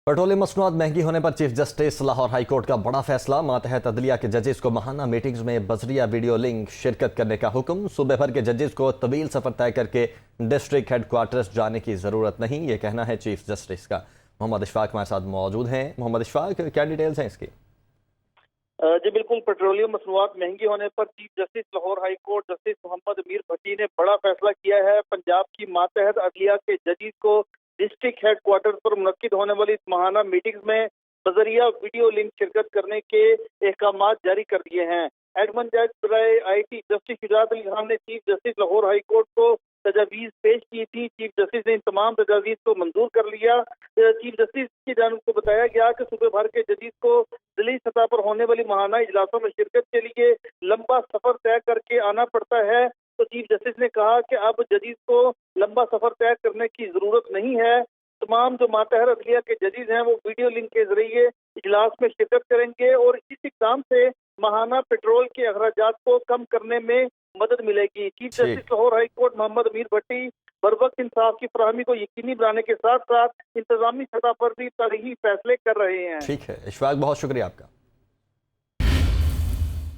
Petroleum मसनूआत महंगी होने पर chief justice Lahore high court का बड़ा फैसला। मातहत अदलिया के जजेस को माहाना मीटिंग्स में बजरिया वीडियो लिंक शिरकत करने का हुक्म। सूबे भर के जजेस को तवील सफर तय करके डिस्ट्रिक्ट हेडक्वार्टर्स जाने की जरूरत नहीं, ये कहना है चीफ जस्टिस का। मोहम्मद इशफाक हमारे साथ मौजूद हैं। मोहम्मद इशफाक, क्या डिटेल्स हैं इसकी? जी बिल्कुल, पेट्रोलियम मसनूआत महंगी होने पर chief justice Lahore high court justice Mohammad Mir Bhatti ने बड़ा फैसला किया है। पंजाब की मातहत अदलिया के जजेस को डिस्ट्रिक्ट हेडक्वार्टर पर मुनक्किद होने वाली इस माहाना मीटिंग्स में बजरिया वीडियो लिंक शिरकत करने के अहकाम जारी कर दिए हैं। एडमन जज बराए आईटी जस्टिस शुजात अली खान ने chief justice Lahore high court को तजावीज पेश की थी। चीफ जस्टिस ने इन तमाम तजावीज को मंजूर कर लिया। चीफ जस्टिस की जानिब को बताया गया कि सूबे भर के जजेस को जिली सतह पर होने वाली माहाना इजलासों में शिरकत के लिए लंबा सफर तय करके आना पड़ता है। तो चीफ जस्टिस ने कहा कि अब जजेस को लंबा सफर तय करने की जरूरत नहीं है। तमाम जो मातहत अदलिया के जजेस हैं वो वीडियो लिंक के जरिए इजलास में शिरकत करेंगे और इस इक़दाम से माहाना पेट्रोल के अखराजात को कम करने में मदद मिलेगी। Chief justice Lahore high court Mohammad Mir Bhatti बरवक्त इंसाफ की फराहमी को यकीनी बनाने के साथ साथ इंतजामी सतह पर भी तारीखी फैसले कर रहे हैं। ठीक है इशफाक, बहुत शुक्रिया आपका।